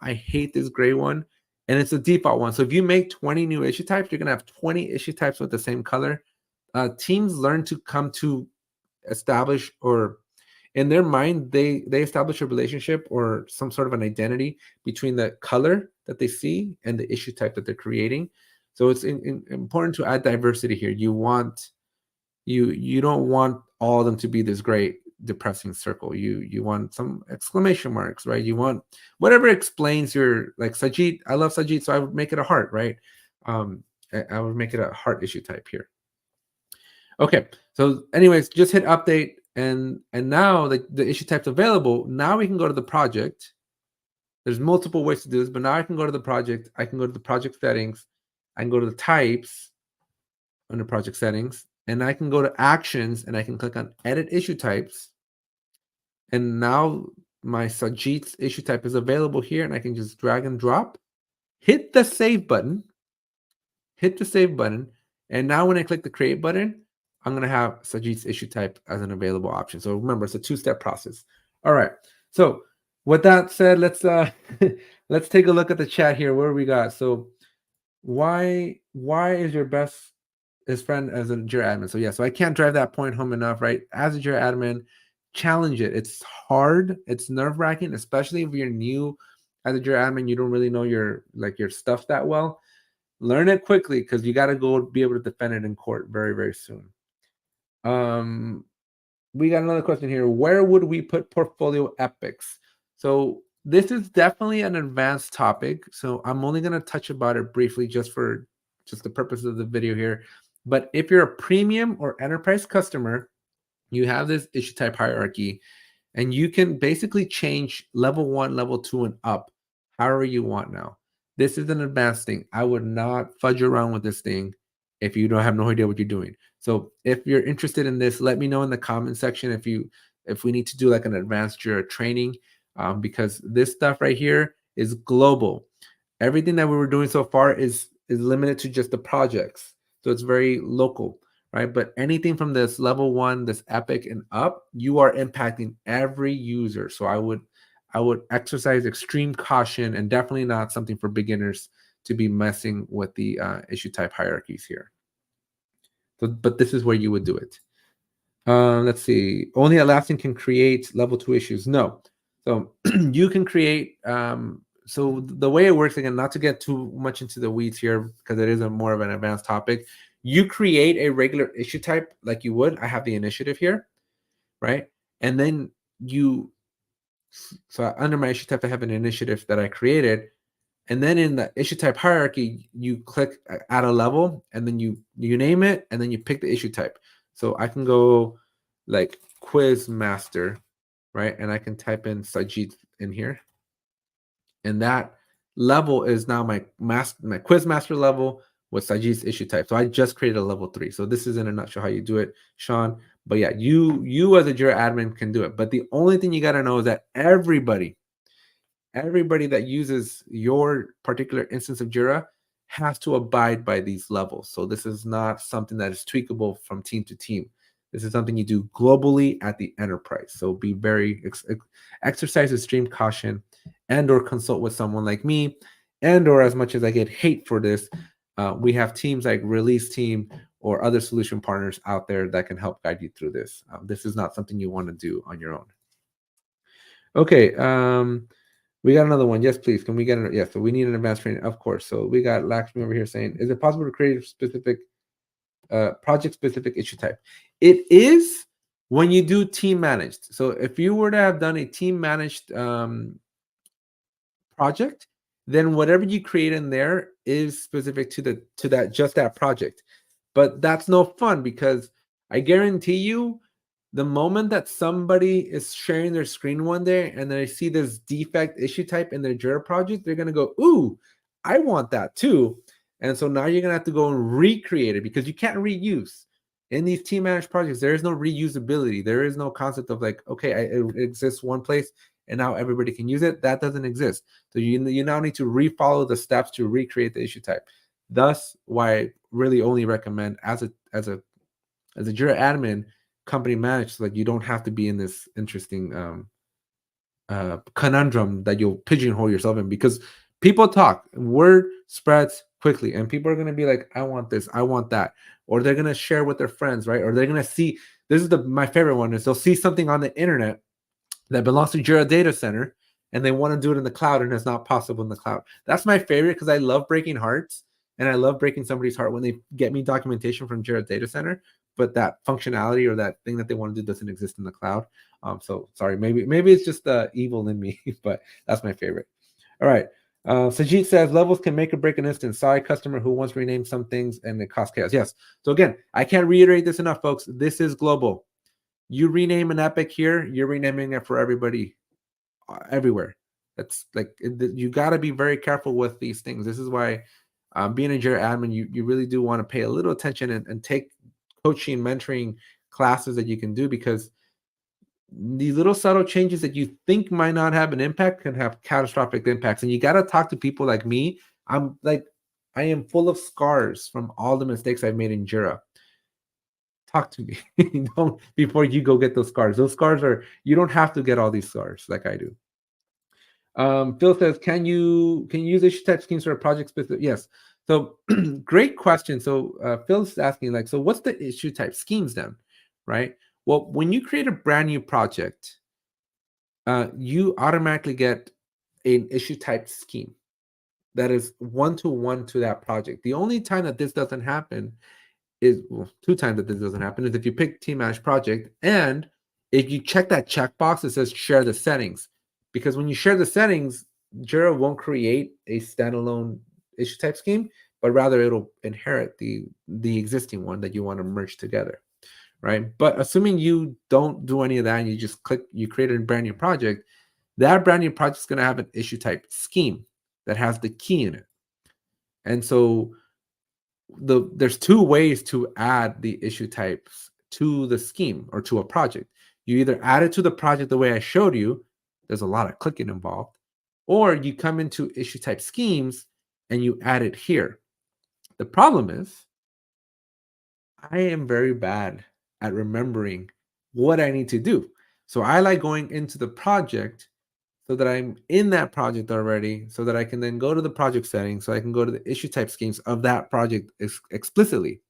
I hate this gray one. And it's a default one. So if you make 20 new issue types, you're going to have 20 issue types with the same color. Teams learn to come to establish, or in their mind, they establish a relationship or some sort of an identity between the color that they see and the issue type that they're creating. So it's important to add diversity here. You don't want all of them to be this great depressing circle. You want some exclamation marks, right? You want whatever explains your, like Sajid. I love Sajid, so I would make it a heart, right? I would make it a heart issue type here. Okay, so anyways, just hit update, and now the issue type's available. Now we can go to the project. There's multiple ways to do this, but now I can go to the project. I can go to the project settings. I can go to the types under project settings, and I can go to actions, and I can click on edit issue types. And now my Sajid's issue type is available here, and I can just drag and drop, hit the save button, and now when I click the create button, I'm going to have Sajid's issue type as an available option. So remember, it's a two-step process. All right. So with that said, let's let's take a look at the chat here. Where we got? So why is your best friend as a Jira admin? So yeah, so I can't drive that point home enough, right? As a Jira admin, challenge it. It's hard. It's nerve-wracking, especially if you're new as a Jira admin. You don't really know your stuff that well. Learn it quickly because you got to go be able to defend it in court very, very soon. We got another question here. Where would we put portfolio epics? So this is definitely an advanced topic, so I'm only going to touch about it briefly just for just the purpose of the video here. But if you're a premium or enterprise customer, you have this issue type hierarchy, and you can basically change level 1, level 2, and up however you want now. This is an advanced thing. I would not fudge around with this thing if you don't have no idea what you're doing. So if you're interested in this, let me know in the comment section if we need to do like an advanced Jira training, because this stuff right here is global. Everything that we were doing so far is limited to just the projects, so it's very local, right? But anything from this level 1, this epic and up, you are impacting every user. So I would exercise extreme caution, and definitely not something for beginners to be messing with the issue type hierarchies here. So, but this is where you would do it. Let's see. Only Atlassian can create level 2 issues. No. So you can create. So the way it works, again, not to get too much into the weeds here, because it is a more of an advanced topic. You create a regular issue type like you would. I have the initiative here, right? And then so under my issue type, I have an initiative that I created. And then in the issue type hierarchy, you click add a level, and then you name it, and then you pick the issue type. So I can go like quiz master, right? And I can type in Sajid in here. And that level is now my quiz master level with Sajid's issue type. So I just created a level 3. So this is in a nutshell how you do it, Sean. But yeah, you as a Jira admin can do it. But the only thing you got to know is that everybody that uses your particular instance of Jira has to abide by these levels. So this is not something that is tweakable from team to team. This is something you do globally at the enterprise. So be very exercise extreme caution, and or consult with someone like me, and or, as much as I get hate for this, we have teams like Release Team or other solution partners out there that can help guide you through this. This is not something you want to do on your own. Okay. We got another one. Yes, please. Can we get it? Yes. So we need an advanced training, of course. So we got Lakshmi over here saying, is it possible to create a specific project-specific issue type? It is when you do team managed. So if you were to have done a team managed project, then whatever you create in there is specific to that project. But that's no fun, because I guarantee you, the moment that somebody is sharing their screen one day and they see this defect issue type in their Jira project, they're going to go, ooh, I want that too. And so now you're going to have to go and recreate it, because you can't reuse. In these team managed projects, there is no reusability. There is no concept of like, okay, it exists one place and now everybody can use it. That doesn't exist. So you now need to refollow the steps to recreate the issue type. Thus, why I really only recommend as a Jira admin, company managed, so like you don't have to be in this interesting conundrum that you'll pigeonhole yourself in, because people talk, word spreads quickly, and people are going to be like, I want this, I want that, or they're going to share with their friends, right? Or they're going to see, this is my favorite one, is they'll see something on the internet that belongs to Jira Data Center, and they want to do it in the cloud, and it's not possible in the cloud. That's my favorite, because I love breaking hearts, and I love breaking somebody's heart when they get me documentation from Jira Data Center, but that functionality or that thing that they want to do doesn't exist in the cloud. So sorry, maybe it's just the evil in me, but that's my favorite. All right. Sajid says levels can make or break an instance. Sorry, customer who wants to rename some things and it costs chaos. Yes. So again, I can't reiterate this enough, folks. This is global. You rename an epic here, you're renaming it for everybody everywhere. That's like, you got to be very careful with these things. This is why being a Jira admin, you really do want to pay a little attention and take coaching, mentoring classes that you can do, because these little subtle changes that you think might not have an impact can have catastrophic impacts. And you got to talk to people like me. I am full of scars from all the mistakes I've made in Jira. Talk to me before you go get those scars. Those scars you don't have to get all these scars like I do. Phil says, can you use issue type schemes for a project specific? Yes. So great question. So Phil's asking, like, so what's the issue type schemes then, right? Well, when you create a brand new project, you automatically get an issue type scheme that is one-to-one to that project. The only time that this doesn't happen is, well, 2 times that this doesn't happen is if you pick team managed project, and if you check that checkbox that says share the settings. because when you share the settings, Jira won't create a standalone issue type scheme, but rather it'll inherit the existing one that you want to merge together, right? But assuming you don't do any of that and you just you create a brand new project, that brand new project is going to have an issue type scheme that has the key in it. And so there's two ways to add the issue types to the scheme or to a project. You either add it to the project the way I showed you, there's a lot of clicking involved, or you come into issue type schemes and you add it here. The problem is I am very bad at remembering what I need to do. So I like going into the project so that I'm in that project already, so that I can then go to the project settings, so I can go to the issue type schemes of that project explicitly.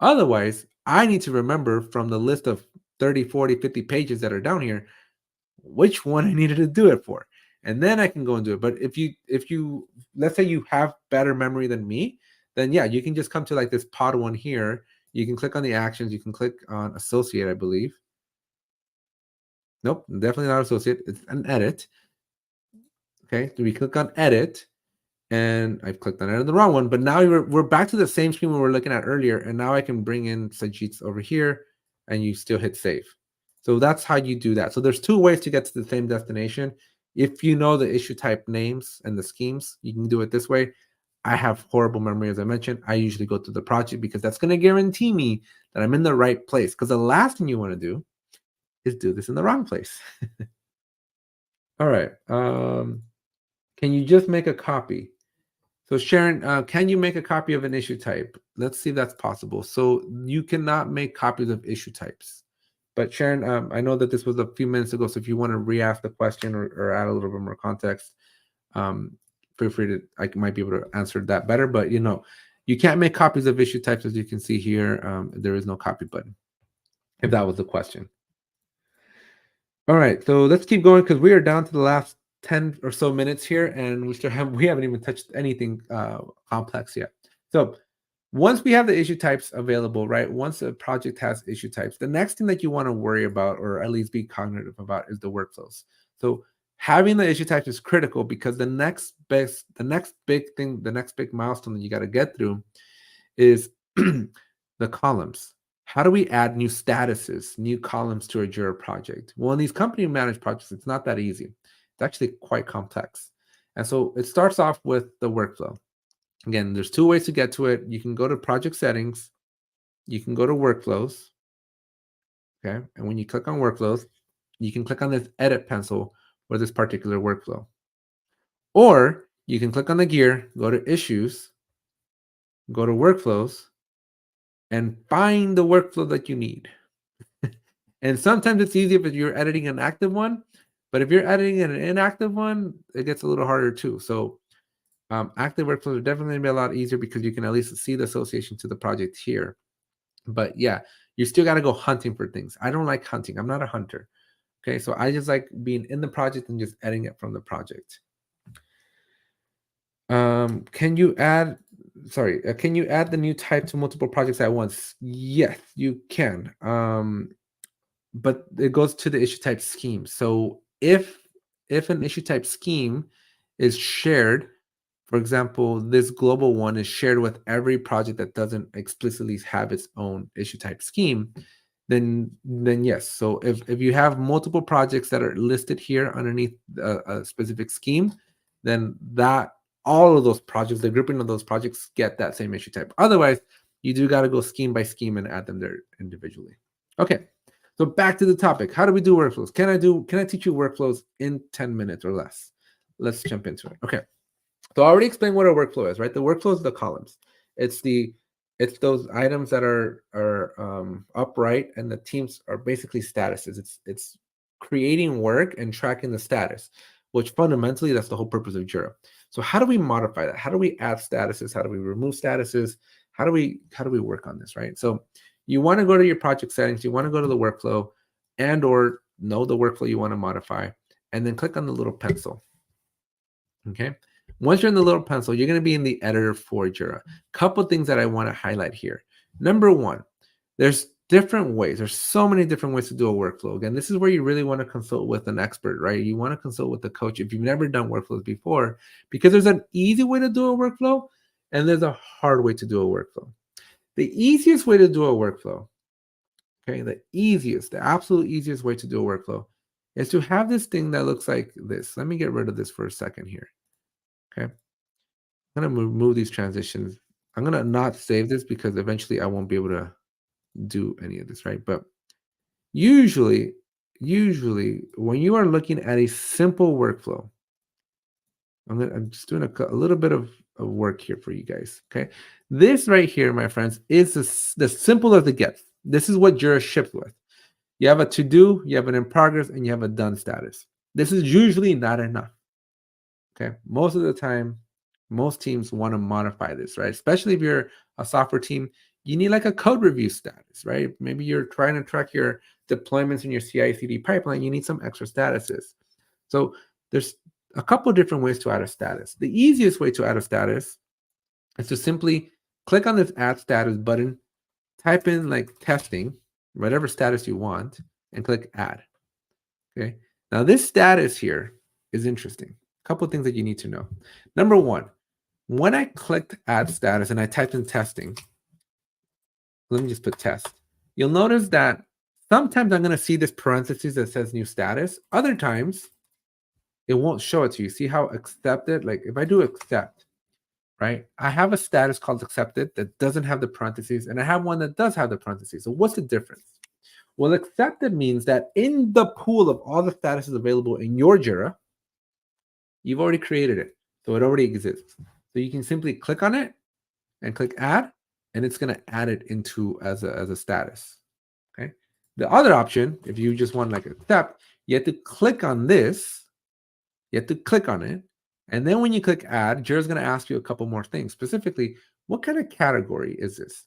Otherwise, I need to remember from the list of 30, 40, 50 pages that are down here, which one I needed to do it for. And then I can go and do it. But if you let's say you have better memory than me, then yeah, you can just come to like this pod one here. You can click on the actions. You can click on associate, I believe. Nope, definitely not associate. It's an edit. Okay, so we click on edit, and I've clicked on it on the wrong one. But now we're back to the same screen we were looking at earlier, and now I can bring in Sajid's over here, and you still hit save. So that's how you do that. So there's two ways to get to the same destination. If you know the issue type names and the schemes, you can do it this way. I have horrible memory, as I mentioned. I usually go to the project because that's going to guarantee me that I'm in the right place. Because the last thing you want to do is do this in the wrong place. All right. Can you just make a copy? So Sharon, can you make a copy of an issue type? Let's see if that's possible. So you cannot make copies of issue types. But Sharon, I know that this was a few minutes ago, so if you want to re-ask the question or add a little bit more context, feel free to, I might be able to answer that better. But you can't make copies of issue types, as you can see here. There is no copy button, if that was the question. All right, so let's keep going because we are down to the last 10 or so minutes here, and we haven't even touched anything complex yet. So once we have the issue types available, right? Once a project has issue types, the next thing that you want to worry about, or at least be cognitive about, is the workflows. So having the issue types is critical because the next big thing, the next big milestone that you got to get through is the columns. How do we add new statuses, new columns to a Jira project? Well, in these company managed projects, it's not that easy. It's actually quite complex. And so it starts off with the workflow. Again, there's two ways to get to it. You can go to project settings. You can go to workflows. Okay. And when you click on workflows, you can click on this edit pencil for this particular workflow. Or you can click on the gear, go to issues, go to workflows, and find the workflow that you need. And sometimes it's easy if you're editing an active one, but if you're editing an inactive one, it gets a little harder too. So active workflows are definitely going to be a lot easier because you can at least see the association to the project here. But yeah, you still got to go hunting for things. I don't like hunting. I'm not a hunter. Okay, so I just like being in the project and just editing it from the project. Can you add the new type to multiple projects at once? Yes, you can. But it goes to the issue type scheme. So if an issue type scheme is shared, for example, this global one is shared with every project that doesn't explicitly have its own issue type scheme, then yes. So if you have multiple projects that are listed here underneath a specific scheme, then that all of those projects, the grouping of those projects, get that same issue type. Otherwise, you do got to go scheme by scheme and add them there individually. Okay. So back to the topic. How do we do workflows? Can I teach you workflows in 10 minutes or less? Let's jump into it. Okay. So I already explained what a workflow is, right? The workflow is the columns. It's those items that are upright, and the teams are basically statuses. It's creating work and tracking the status, which fundamentally that's the whole purpose of Jira. So how do we modify that? How do we add statuses? How do we remove statuses? How do we work on this, right? So you want to go to your project settings, you want to go to the workflow and or know the workflow you want to modify, and then click on the little pencil. Okay. Once you're in the little pencil, you're going to be in the editor for Jira. Couple things that I want to highlight here. Number one, there's different ways. There's so many different ways to do a workflow. Again, this is where you really want to consult with an expert, right? You want to consult with a coach if you've never done workflows before, because there's an easy way to do a workflow and there's a hard way to do a workflow. The easiest way to do a workflow, okay, the absolute easiest way to do a workflow is to have this thing that looks like this. Let me get rid of this for a second here. Okay. I'm going to move these transitions. I'm going to not save this because eventually I won't be able to do any of this, right? But usually when you are looking at a simple workflow, I'm just doing a little bit of work here for you guys. Okay, this right here, my friends, is the simple as it gets. This is what Jira ships with. You have a to do, you have an in progress, and you have a done status. This is usually not enough. Okay, most of the time, most teams want to modify this, right? Especially if you're a software team, you need like a code review status, right? Maybe you're trying to track your deployments in your CI/CD pipeline. You need some extra statuses. So there's a couple different ways to add a status. The easiest way to add a status is to simply click on this add status button, type in like testing, whatever status you want, and click add. Okay. Now this status here is interesting. A couple of things that you need to know. Number one, when I clicked add status and I typed in testing, let me just put test. You'll notice that sometimes I'm going to see this parentheses that says new status. Other times it won't show it to you. See how accepted? Like if I do accept, right? I have a status called accepted that doesn't have the parentheses, and I have one that does have the parentheses. So what's the difference? Well, accepted means that in the pool of all the statuses available in your Jira, you've already created it. So it already exists. So you can simply click on it and click add, and it's going to add it into as a status. Okay. The other option, if you just want like accept, you have to click on this. You have to click on it. And then when you click add, Jira's going to ask you a couple more things. Specifically, what kind of category is this?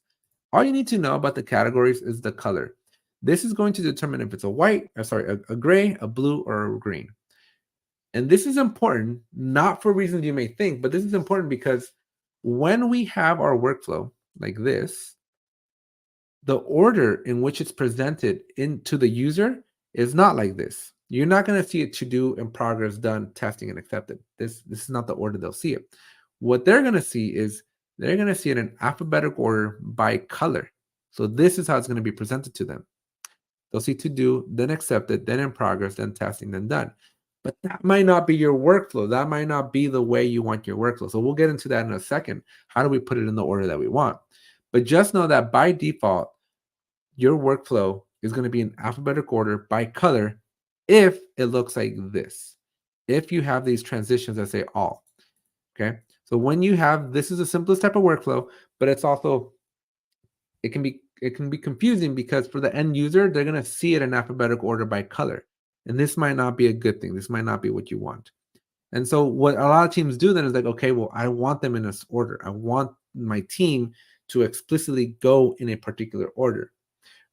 All you need to know about the categories is the color. This is going to determine if it's a gray, a blue, or a green. And this is important, not for reasons you may think, but this is important because when we have our workflow like this, the order in which it's presented into the user is not like this. You're not going to see it to do, in progress, done, testing, and accepted. This is not the order they'll see it. What they're going to see is they're going to see it in alphabetical order by color. So this is how it's going to be presented to them. They'll see to do, then accepted, then in progress, then testing, then done. But that might not be your workflow. That might not be the way you want your workflow. So we'll get into that in a second. How do we put it in the order that we want? But just know that by default, your workflow is going to be in alphabetical order by color if it looks like this. If you have these transitions that say all. Okay. So when you have, this is the simplest type of workflow, but it's also, it can be confusing because for the end user, they're going to see it in alphabetical order by color. And this might not be a good thing. This might not be what you want. And so what a lot of teams do then is like, okay, well, I want them in this order. I want my team to explicitly go in a particular order,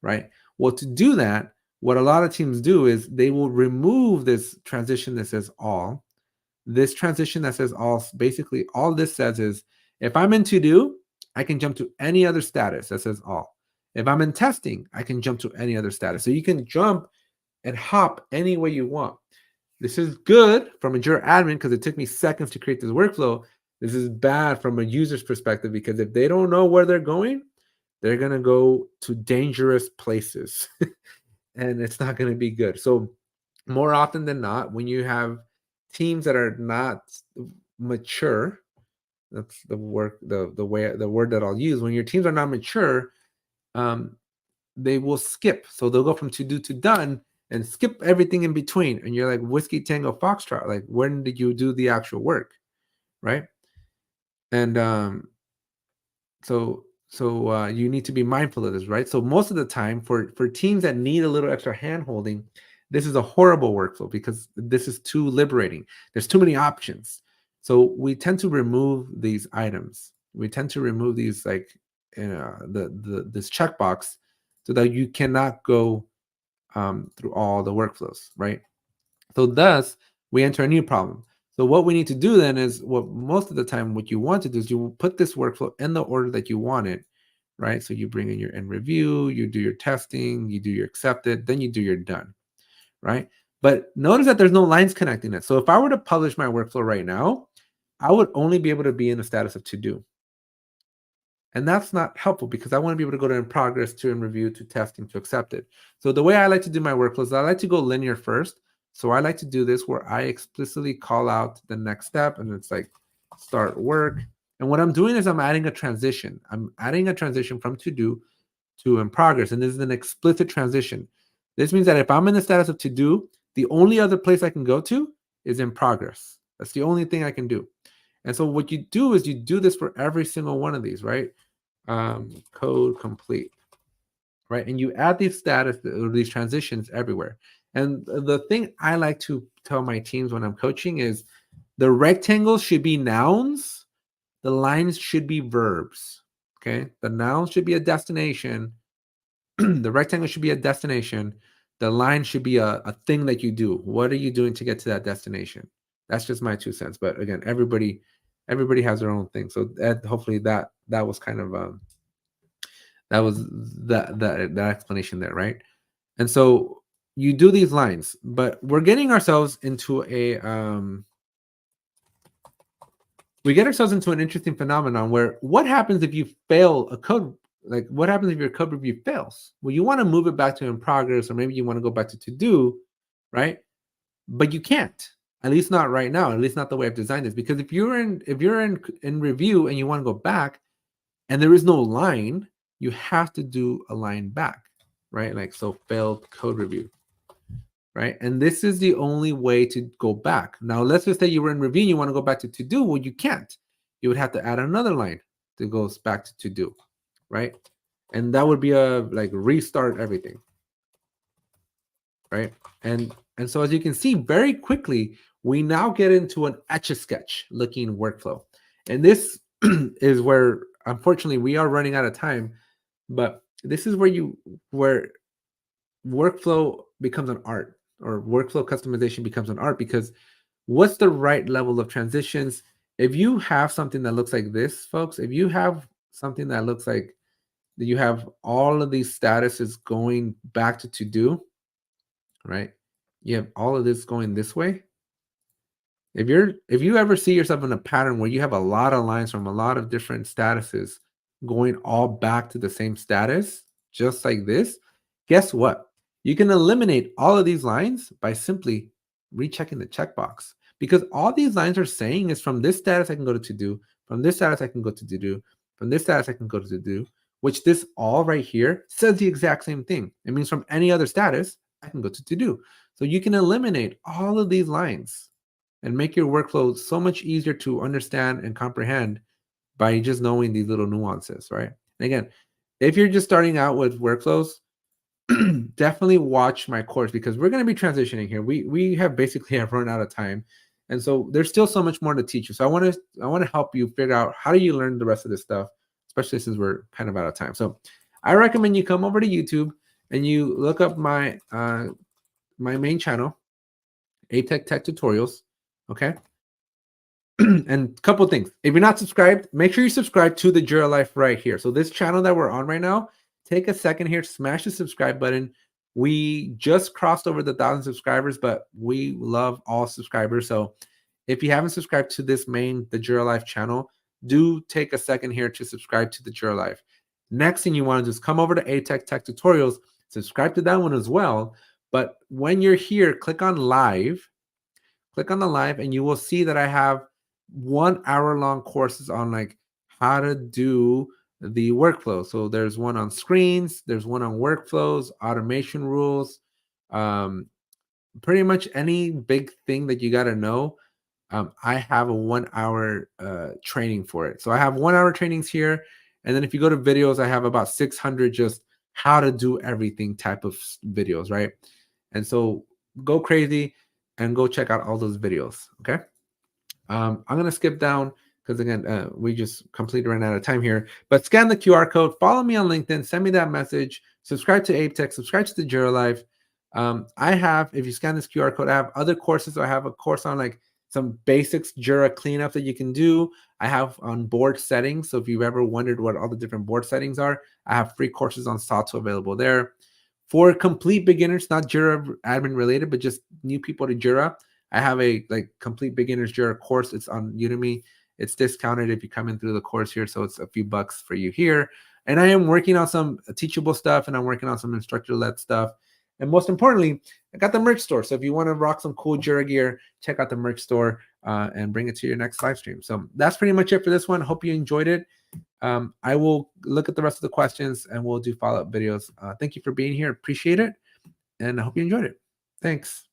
right? Well, to do that, what a lot of teams do is they will remove this transition that says all. This transition that says all, basically all this says is, if I'm in to do, I can jump to any other status that says all. If I'm in testing, I can jump to any other status. So you can jump and hop any way you want. This is good from a Jira admin because it took me seconds to create this workflow. This is bad from a user's perspective because if they don't know where they're going, they're going to go to dangerous places and it's not going to be good. So more often than not, when you have teams that are not mature, that's the word that I'll use. When your teams are not mature, they will skip. So they'll go from to do to done and skip everything in between. And you're like Whiskey Tango Foxtrot. Like, when did you do the actual work? Right. And so you need to be mindful of this, right? So most of the time for teams that need a little extra hand-holding, this is a horrible workflow because this is too liberating. There's too many options. So we tend to remove these items. We tend to remove these, like, this checkbox so that you cannot go through all the workflows, right? So thus, we enter a new problem. So what we need to do then is, what most of the time what you want to do is you put this workflow in the order that you want it, right? So you bring in your end review, you do your testing, you do your accepted, then you do your done, right? But notice that there's no lines connecting it. So if I were to publish my workflow right now, I would only be able to be in the status of to do. And that's not helpful because I want to be able to go to in progress, to in review, to testing, to accepted. So the way I like to do my workflows, I like to go linear first. So I like to do this where I explicitly call out the next step, and it's like start work. And what I'm doing is I'm adding a transition. I'm adding a transition from to do to in progress. And this is an explicit transition. This means that if I'm in the status of to do, the only other place I can go to is in progress. That's the only thing I can do. And so what you do is you do this for every single one of these, right? Code complete, right? And you add these status or these transitions everywhere. And the thing I like to tell my teams when I'm coaching is the rectangles should be nouns, the lines should be verbs. Okay, the noun should be a destination, the rectangle should be a destination, the line should be a thing that you do. What are you doing to get to that destination? That's just my 2 cents. But again, everybody has their own thing. So hopefully that was kind of that was that explanation there, right? And so you do these lines, but we're getting ourselves into we get ourselves into an interesting phenomenon where what happens if you fail a code? Like what happens if your code review fails? Well, you want to move it back to in progress, or maybe you want to go back to do, right? But you can't, at least not right now, at least not the way I've designed this. Because if you're in review and you want to go back and there is no line, you have to do a line back, right? Like, so failed code review, right? And this is the only way to go back. Now, let's just say you were in review and you want to go back to do. Well, you can't. You would have to add another line that goes back to do, right? And that would be a like restart everything, right? And so as you can see very quickly, we now get into an Etch-a-Sketch looking workflow. And this is where, unfortunately, we are running out of time, but this is where workflow becomes an art, or workflow customization becomes an art, because what's the right level of transitions? If you have something that looks like this, folks, if you have something that looks like you have all of these statuses going back to do, right? You have all of this going this way. If you ever see yourself in a pattern where you have a lot of lines from a lot of different statuses going all back to the same status, just like this, guess what? You can eliminate all of these lines by simply rechecking the checkbox, because all these lines are saying is from this status I can go to do, from this status I can go to do, from this status I can go to do, which this all right here says the exact same thing. It means from any other status I can go to do. So you can eliminate all of these lines and make your workflow so much easier to understand and comprehend by just knowing these little nuances, right? And again, if you're just starting out with workflows, definitely watch my course, because we're going to be transitioning here. We have basically have run out of time, and so there's still so much more to teach you. So I want to help you figure out how do you learn the rest of this stuff, especially since we're kind of out of time. So I recommend you come over to YouTube and you look up my my main channel, Tech Tutorials. Okay. And a couple things. If you're not subscribed, make sure you subscribe to the Jira Life right here. So this channel that we're on right now, take a second here, smash the subscribe button. We just crossed over the 1,000 subscribers, but we love all subscribers. So if you haven't subscribed to the Jira Life channel, do take a second here to subscribe to the Jira Life. Next thing you want to do is come over to Tech Tutorials, subscribe to that one as well. But when you're here, click on live. Click on the live and you will see that I have 1 hour long courses on like how to do the workflow. So there's one on screens, there's one on workflows, automation rules, pretty much any big thing that you got to know. I have a 1 hour training for it. So I have 1 hour trainings here. And then if you go to videos, I have about 600 just how to do everything type of videos, right? And so go crazy and go check out all those videos, okay? I'm going to skip down because, again, we just completely ran out of time here. But scan the QR code, follow me on LinkedIn, send me that message, subscribe to Tech, subscribe to the Jira Life. I have, if you scan this QR code, I have other courses. I have a course on like some basics Jira cleanup that you can do. I have on board settings. So if you've ever wondered what all the different board settings are, I have free courses on Sato available there. For complete beginners, not Jira admin related, but just new people to Jira, I have a complete beginners Jira course. It's on Udemy. It's discounted if you come in through the course here, so it's a few bucks for you here. And I am working on some teachable stuff, and I'm working on some instructor-led stuff. And most importantly, I got the merch store. So if you want to rock some cool Jira gear, check out the merch store and bring it to your next live stream. So that's pretty much it for this one. Hope you enjoyed it. I will look at the rest of the questions and we'll do follow-up videos. Thank you for being here. Appreciate it. And I hope you enjoyed it. Thanks.